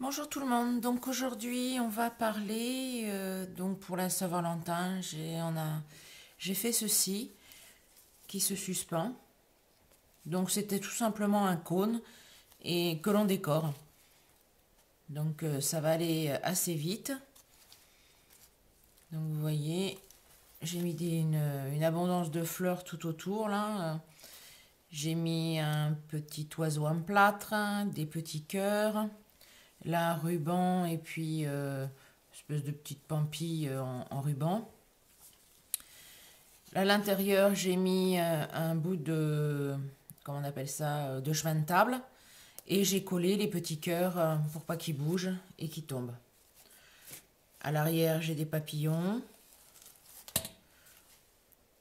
Bonjour tout le monde, donc aujourd'hui on va parler, donc pour la Saint-Valentin, j'ai fait ceci qui se suspend. Donc c'était tout simplement un cône et que l'on décore. Donc ça va aller assez vite. Donc vous voyez, j'ai mis une abondance de fleurs tout autour là. J'ai mis un petit oiseau en plâtre, des petits cœurs. Là, un ruban et puis espèce de petite pampille en ruban. Là, à l'intérieur, j'ai mis un bout de, comment on appelle ça, de chemin de table. Et j'ai collé les petits cœurs pour pas qu'ils bougent et qu'ils tombent. À l'arrière, j'ai des papillons.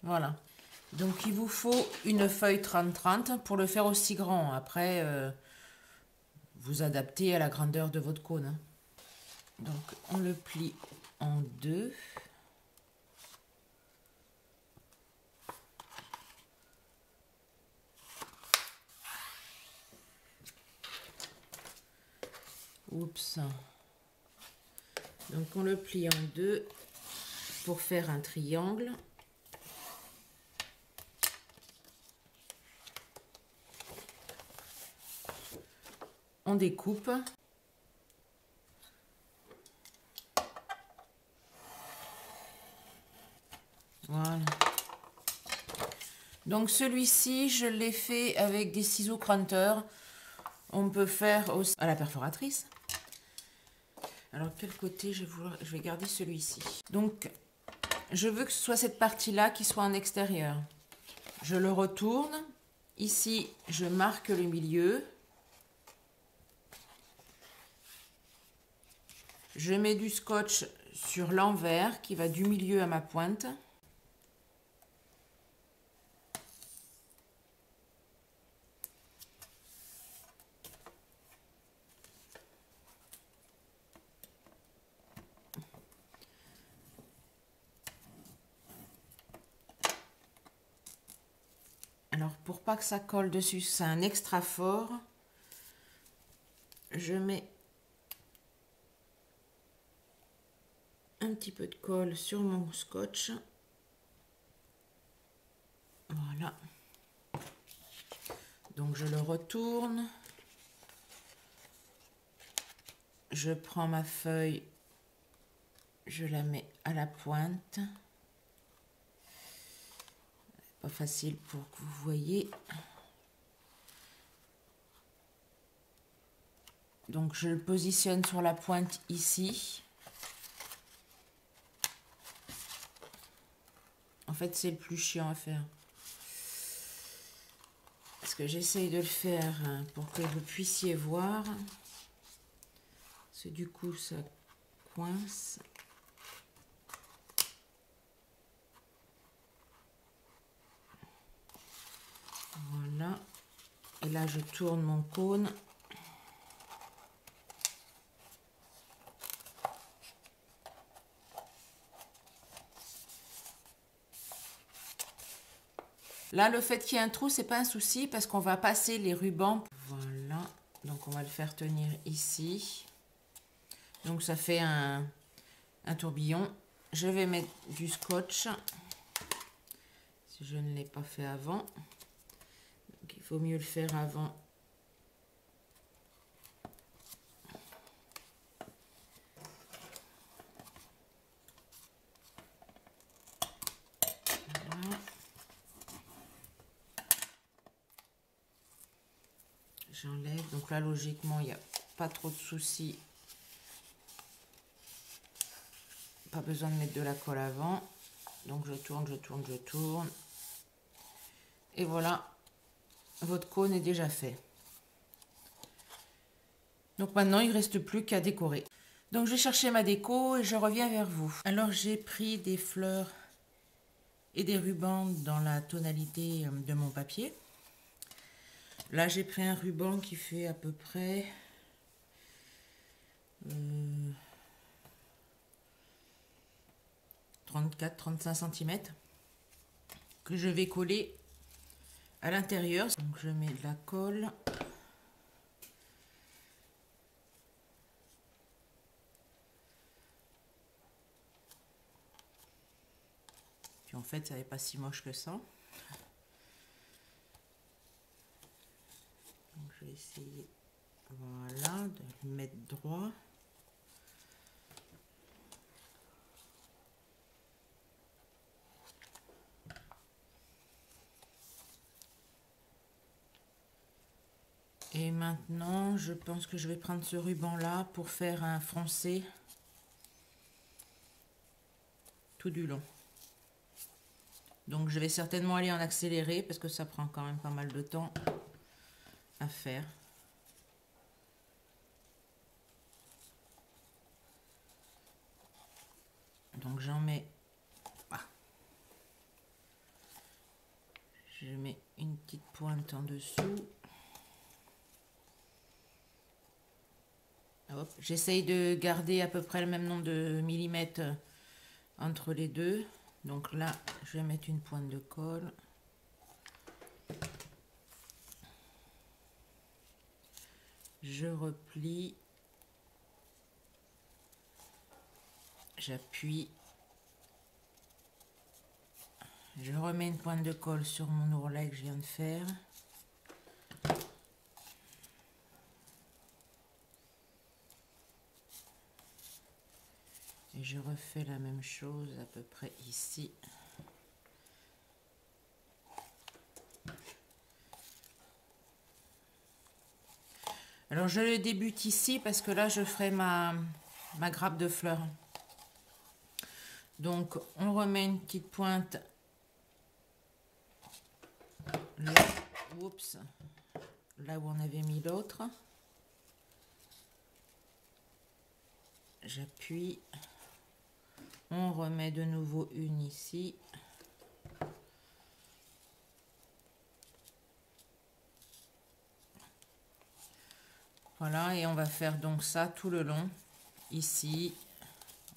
Voilà. Donc, il vous faut une feuille 30-30 pour le faire aussi grand. Après, vous adaptez à la grandeur de votre cône. Donc, on le plie en deux. Oups. Donc on le plie en deux pour faire un triangle. On découpe. Voilà. Donc celui-ci, je l'ai fait avec des ciseaux cranteurs. On peut faire aussi à la perforatrice. Alors quel côté je vais garder celui-ci. Donc je veux que ce soit cette partie-là qui soit en extérieur. Je le retourne. Ici, je marque le milieu. Je mets du scotch sur l'envers qui va du milieu à ma pointe. Alors pour pas que ça colle dessus, c'est un extra fort. Je mets un petit peu de colle sur mon scotch. Voilà. Donc je le retourne. Je prends ma feuille, je la mets à la pointe. Pas facile pour que vous voyez. Donc je le positionne sur la pointe ici. En fait, c'est le plus chiant à faire. Parce que j'essaye de le faire pour que vous puissiez voir. Parce que du coup, ça coince. Voilà. Et là, je tourne mon cône. Là, le fait qu'il y ait un trou, c'est pas un souci parce qu'on va passer les rubans. Voilà. Donc, on va le faire tenir ici. Donc, ça fait un tourbillon. Je vais mettre du scotch. Si je ne l'ai pas fait avant. Donc, il faut mieux le faire avant. Voilà. J'enlève. Donc là, logiquement, il n'y a pas trop de soucis. Pas besoin de mettre de la colle avant. Donc je tourne, je tourne, je tourne. Et voilà, votre cône est déjà fait. Donc maintenant, il ne reste plus qu'à décorer. Donc je vais chercher ma déco et je reviens vers vous. Alors j'ai pris des fleurs et des rubans dans la tonalité de mon papier. Là j'ai pris un ruban qui fait à peu près 34-35 cm que je vais coller à l'intérieur. Donc je mets de la colle. Puis en fait, ça n'est pas si moche que ça. Donc je vais essayer, voilà, de le mettre droit. Et maintenant, je pense que je vais prendre ce ruban-là pour faire un froncé tout du long. Donc je vais certainement aller en accéléré parce que ça prend quand même pas mal de temps à faire. Donc j'en mets, je mets une petite pointe en dessous. J'essaye de garder à peu près le même nombre de millimètres entre les deux. Donc là, je vais mettre une pointe de colle. Je replie. J'appuie. Je remets une pointe de colle sur mon ourlet que je viens de faire. Et je refais la même chose à peu près ici. Alors je le débute ici parce que là je ferai ma grappe de fleurs. Donc on remet une petite pointe là, oups, là où on avait mis l'autre. J'appuie. On remet de nouveau une ici. Voilà, et on va faire donc ça tout le long. Ici,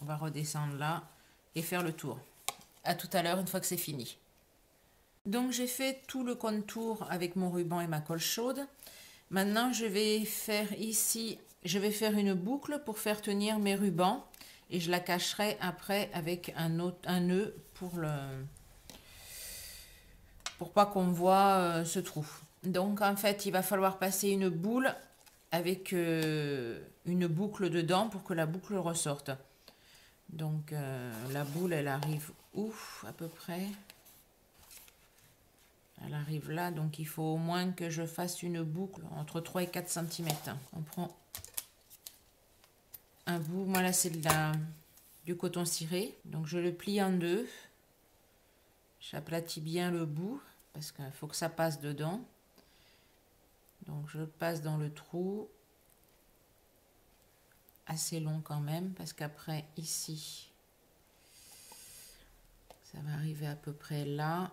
on va redescendre là et faire le tour. À tout à l'heure, une fois que c'est fini. Donc j'ai fait tout le contour avec mon ruban et ma colle chaude. Maintenant, je vais faire ici, je vais faire une boucle pour faire tenir mes rubans. Et je la cacherai après avec un nœud pour pas qu'on voit ce trou. Donc en fait, il va falloir passer une boule avec une boucle dedans pour que la boucle ressorte. Donc la boule, elle arrive où à peu près? Elle arrive là, donc il faut au moins que je fasse une boucle entre 3 et 4 cm. On prend un bout, moi là c'est du coton ciré, donc je le plie en deux. J'aplatis bien le bout parce qu'il faut que ça passe dedans. Donc je passe dans le trou. Assez long quand même parce qu'après ici, ça va arriver à peu près là.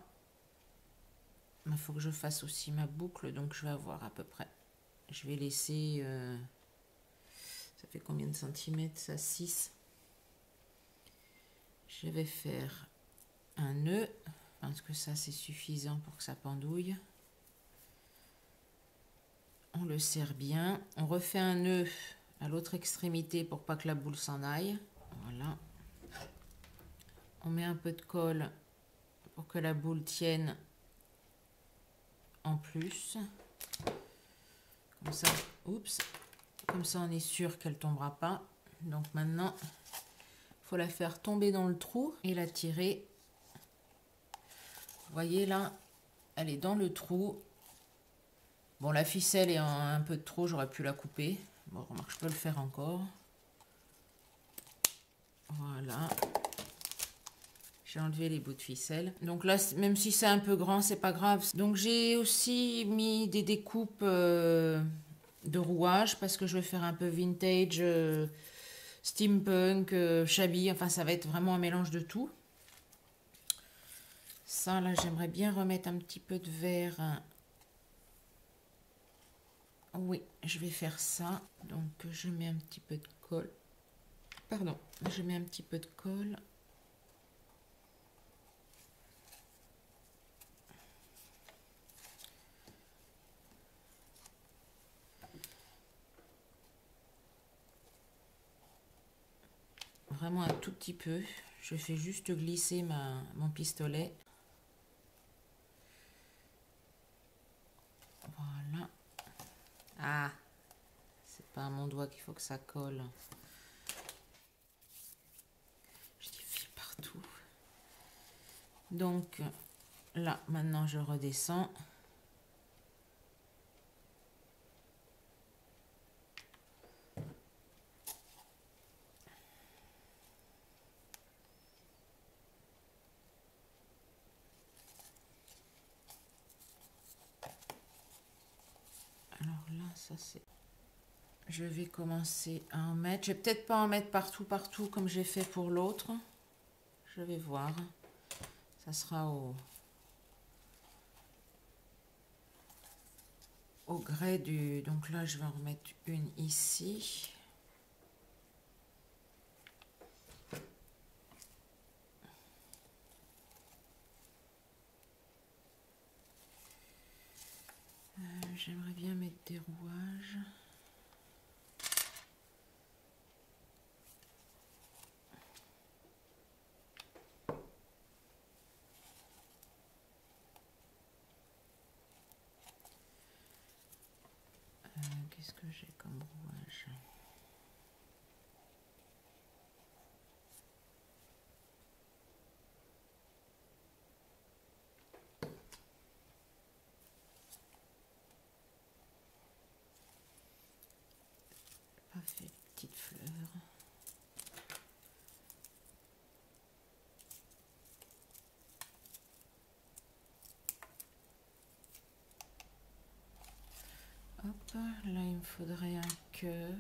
Il faut que je fasse aussi ma boucle, donc je vais avoir à peu près. Je vais laisser... ça fait combien de centimètres ça? 6. Je vais faire un nœud. Je pense que ça c'est suffisant pour que ça pendouille. On le serre bien. On refait un nœud à l'autre extrémité pour pas que la boule s'en aille. Voilà. On met un peu de colle pour que la boule tienne en plus. Comme ça, oups. Comme ça, on est sûr qu'elle tombera pas. Donc maintenant, il faut la faire tomber dans le trou et la tirer. Vous voyez là, elle est dans le trou. Bon, la ficelle est un peu de trop, j'aurais pu la couper. Bon, remarque, je peux le faire encore. Voilà. J'ai enlevé les bouts de ficelle. Donc là, même si c'est un peu grand, c'est pas grave. Donc j'ai aussi mis des découpes de rouage parce que je vais faire un peu vintage, steampunk, shabby. Enfin, ça va être vraiment un mélange de tout. Ça, là, j'aimerais bien remettre un petit peu de verre. Oui, je vais faire ça. Donc, je mets un petit peu de colle. Pardon, je mets un petit peu de colle. Vraiment un tout petit peu. je fais juste glisser mon pistolet. Voilà. Ah, c'est pas à mon doigt qu'il faut que ça colle. Je défile partout. Donc là, maintenant je redescends. Alors là, ça c'est... Je vais commencer à en mettre. Je vais peut-être pas en mettre partout comme j'ai fait pour l'autre. Je vais voir. Ça sera au gré du... Donc là, je vais en remettre une ici. J'aimerais bien mettre des rouages. Qu'est-ce que j'ai comme rouage? Pas fait de petites fleurs. Hop, là il me faudrait un cœur.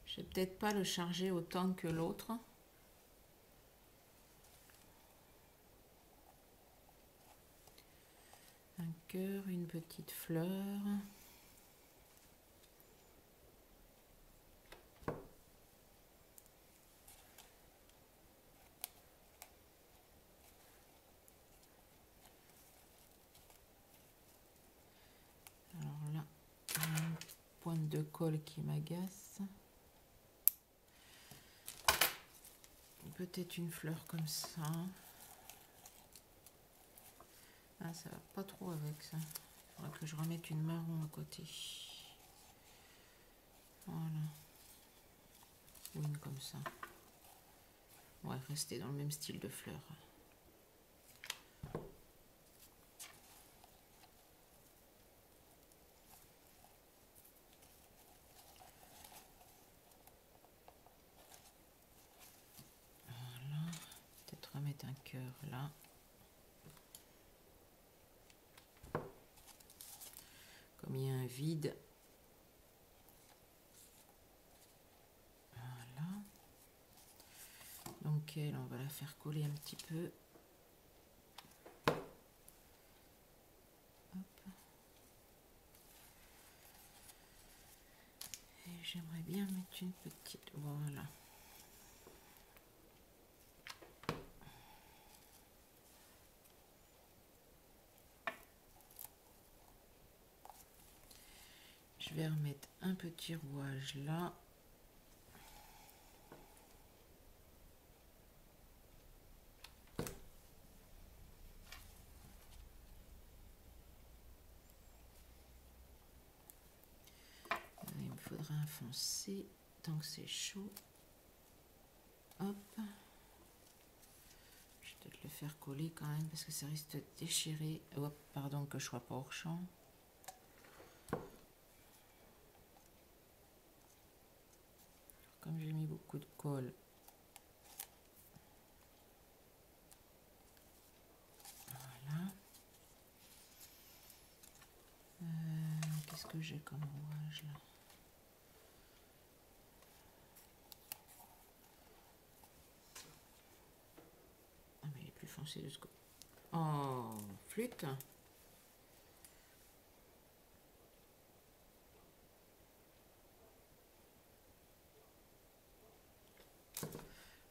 Je vais peut-être pas le charger autant que l'autre. Un cœur, une petite fleur. Alors là, une pointe de colle qui m'agace. Peut-être une fleur comme ça. Ah, ça va pas trop avec ça. Il faudra que je remette une marron à côté. Voilà. Ou une comme ça. Ouais, rester dans le même style de fleurs. Voilà. Peut-être remettre un cœur là. Comme il y a un vide. Voilà. Donc elle, on va la faire coller un petit peu. Hop. Et j'aimerais bien mettre une petite... Voilà. Je vais remettre un petit rouage là. Il me faudra un foncé tant que c'est chaud. Hop. Je vais peut-être le faire coller quand même parce que ça risque de déchirer. Hop, pardon que je sois pas hors champ. Comme j'ai mis beaucoup de colle. Voilà. Qu'est-ce que j'ai comme rouage là? Ah mais il est plus foncé de ce côté. Oh, flûte.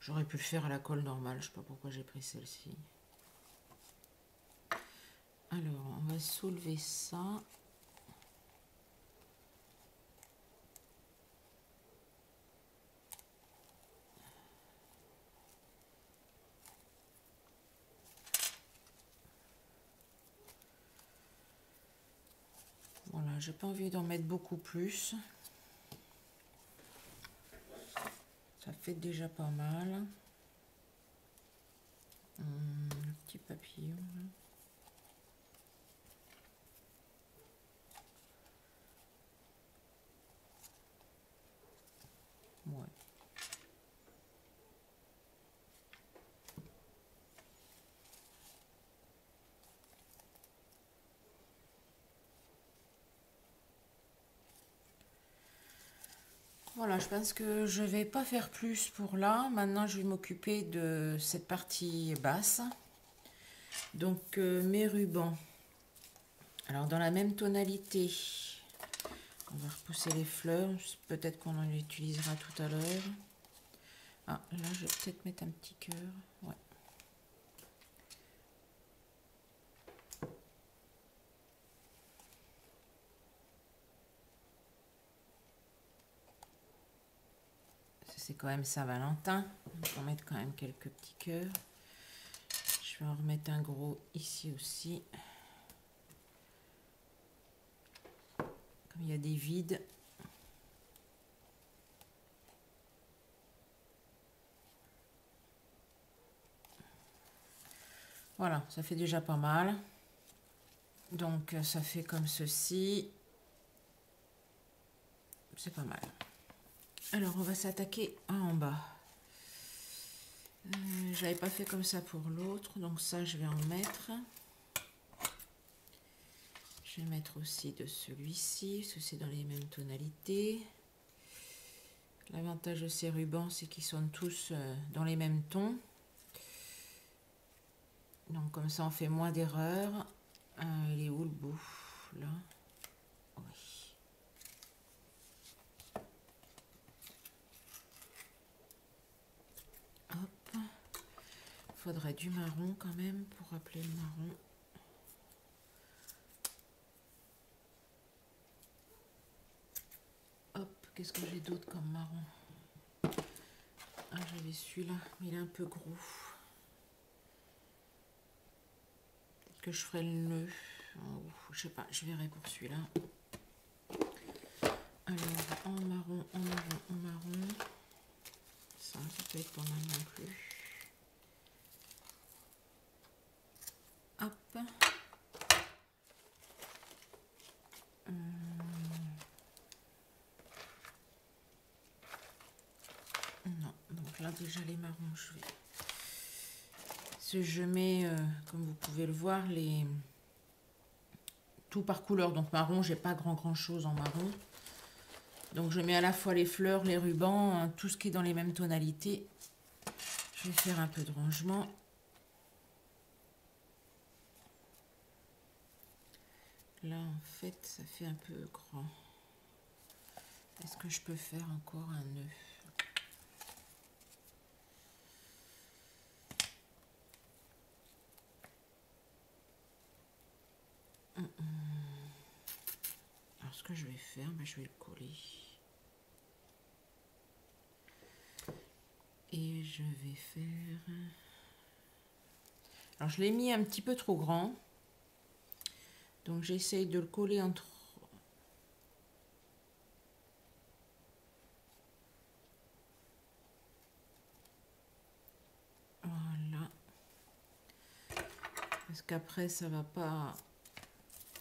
J'aurais pu le faire à la colle normale, je sais pas pourquoi j'ai pris celle-ci. Alors, on va soulever ça. j'ai pas envie d'en mettre beaucoup plus. Ça fait déjà pas mal. Le petit papillon. Là. Ouais. Voilà, je pense que je vais pas faire plus pour là. Maintenant, je vais m'occuper de cette partie basse. Donc, mes rubans. Alors, dans la même tonalité, on va repousser les fleurs. Peut-être qu'on en utilisera tout à l'heure. Ah, là, je vais peut-être mettre un petit cœur. Ouais. C'est quand même Saint-Valentin. On va mettre quand même quelques petits cœurs. Je vais en remettre un gros ici aussi. Comme il y a des vides. Voilà, ça fait déjà pas mal. Donc ça fait comme ceci. C'est pas mal. Alors on va s'attaquer en bas. J'avais pas fait comme ça pour l'autre, donc ça je vais en mettre. Je vais mettre aussi de celui-ci, parce que c'est dans les mêmes tonalités. L'avantage de ces rubans, c'est qu'ils sont tous dans les mêmes tons. Donc comme ça on fait moins d'erreurs. Il est où le bout? Là. Oui. Hop. Faudrait du marron quand même pour rappeler le marron. Hop, qu'est-ce que j'ai d'autre comme marron? Ah, j'avais celui-là, mais il est un peu gros. Peut-être que je ferai le nœud. Oh, je sais pas, je verrai pour celui-là. Alors, en marron, en marron, en marron. Ça peut être pas mal non plus. Hop. Non, donc là déjà les marrons, je vais... Je mets, comme vous pouvez le voir, les... tout par couleur. Donc marron, j'ai pas grand chose en marron. Donc je mets à la fois les fleurs, les rubans, hein, tout ce qui est dans les mêmes tonalités. Je vais faire un peu de rangement. Là, en fait, ça fait un peu grand. Est-ce que je peux faire encore un nœud? Alors, ce que je vais faire, ben, je vais le coller. Et je vais faire... Alors, je l'ai mis un petit peu trop grand. Donc, j'essaye de le coller entre... Voilà. Parce qu'après, ça va pas...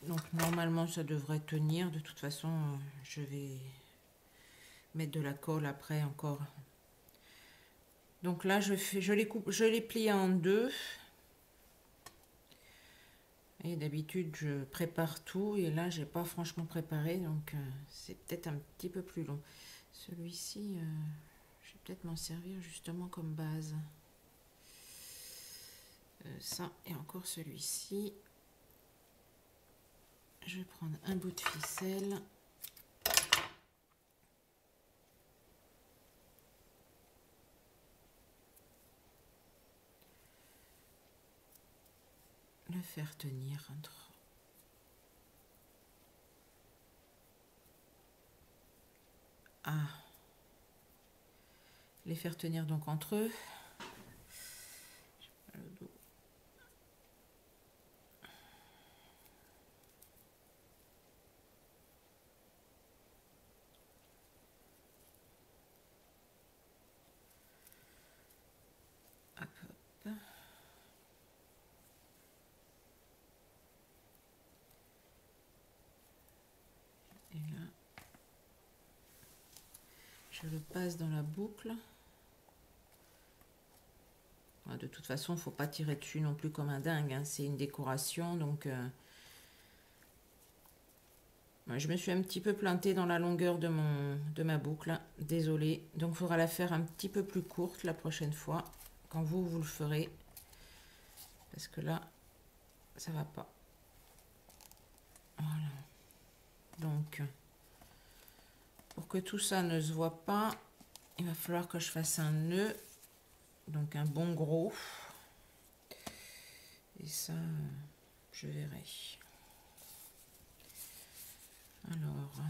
Donc, normalement, ça devrait tenir. De toute façon, je vais mettre de la colle après encore. Donc là, je les coupe, je les plie en deux. Et d'habitude, je prépare tout. Et là, j'ai pas franchement préparé. Donc, c'est peut-être un petit peu plus long. Celui-ci, je vais peut-être m'en servir justement comme base. Ça et encore celui-ci. Je vais prendre un bout de ficelle. Le faire tenir entre... Ah. Les faire tenir donc entre eux. Je le passe dans la boucle. De toute façon, il ne faut pas tirer dessus non plus comme un dingue, hein. C'est une décoration, donc je me suis un petit peu plantée dans la longueur de ma boucle. Désolée. Donc, il faudra la faire un petit peu plus courte la prochaine fois, quand vous le ferez. Parce que là, ça va pas. Voilà. Donc, pour que tout ça ne se voit pas, il va falloir que je fasse un nœud. Donc, un bon gros. Et ça, je verrai. Alors...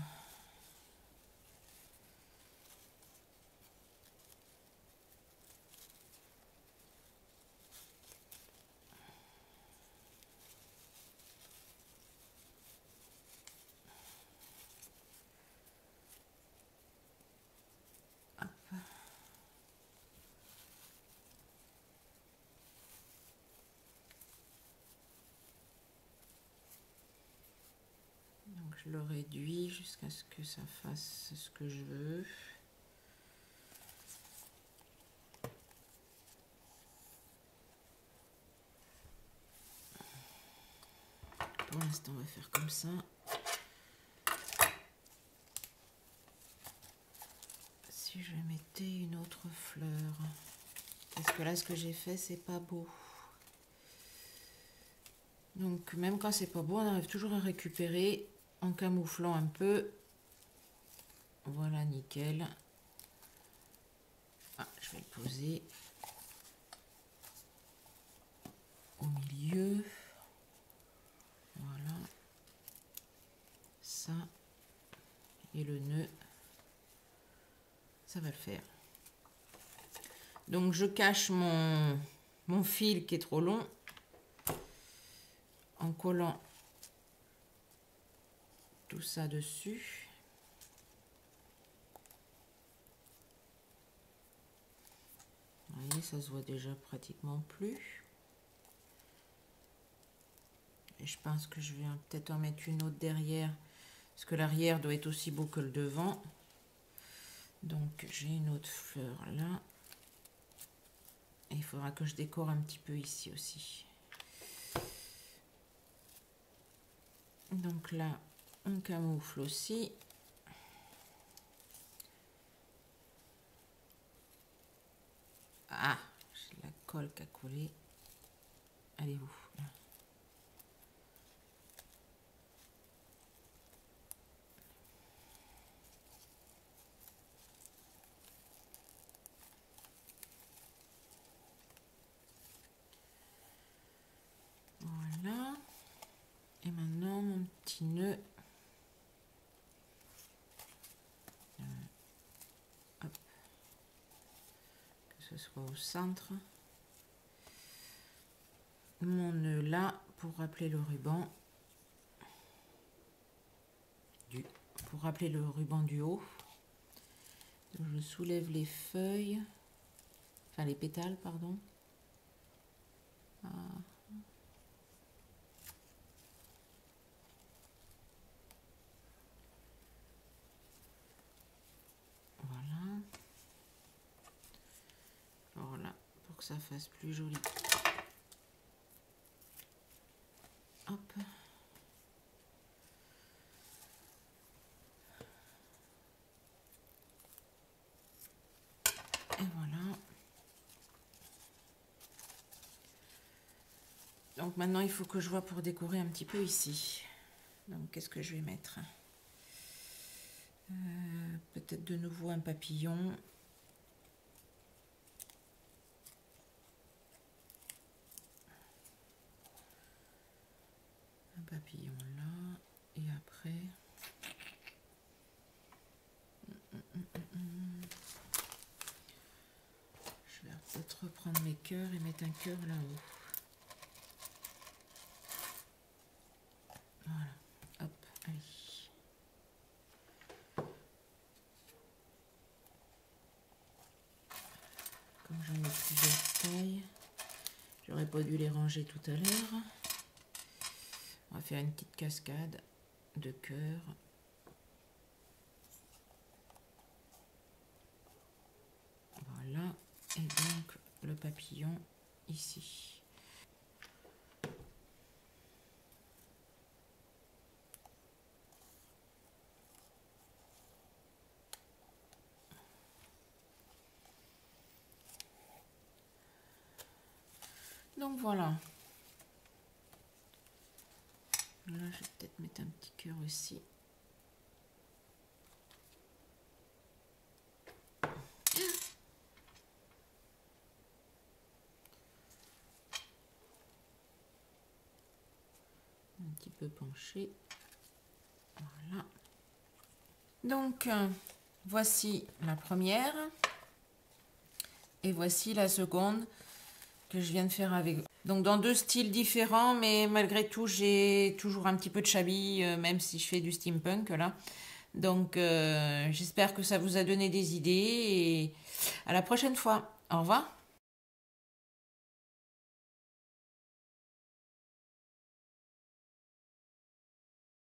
Donc je le réduis jusqu'à ce que ça fasse ce que je veux. Pour l'instant, on va faire comme ça. Si je mettais une autre fleur. Parce que là, ce que j'ai fait, c'est pas beau. Donc, même quand c'est pas beau, on arrive toujours à récupérer en camouflant un peu. Voilà, nickel. Ah, je vais le poser au milieu. Voilà. Ça. Et le nœud. Ça va le faire. Donc, je cache mon fil qui est trop long en collant tout ça dessus. Vous voyez, ça se voit déjà pratiquement plus. Et je pense que je vais peut-être en mettre une autre derrière, parce que l'arrière doit être aussi beau que le devant. Donc j'ai une autre fleur là. Et il faudra que je décore un petit peu ici aussi. Donc là, on camoufle aussi. Ah, j'ai la colle qui a collé. Allez-vous. Voilà. Et maintenant, mon petit nœud. Hop. Que ce soit au centre. Mon nœud là, pour rappeler le ruban. Pour rappeler le ruban du haut. Donc, je soulève les feuilles. Enfin, les pétales, pardon. Ah. Voilà. Voilà, pour que ça fasse plus joli. Hop. Et voilà. Donc maintenant, il faut que je vois pour décorer un petit peu ici. Donc, qu'est-ce que je vais mettre? Peut-être de nouveau un papillon. Un papillon là. Et après... Je vais peut-être reprendre mes cœurs et mettre un cœur là-haut. Voilà. Hop, allez. Comme j'en ai plusieurs tailles, j'aurais pas dû les ranger tout à l'heure. On va faire une petite cascade de cœurs. Et donc le papillon ici. Donc voilà. Là, je vais peut-être mettre un petit cœur aussi. Un petit peu penché. Voilà. Donc, voici la première. Et voici la seconde que je viens de faire avec vous. Donc dans deux styles différents, mais malgré tout, j'ai toujours un petit peu de shabby, même si je fais du steampunk là. Donc j'espère que ça vous a donné des idées et à la prochaine fois. Au revoir.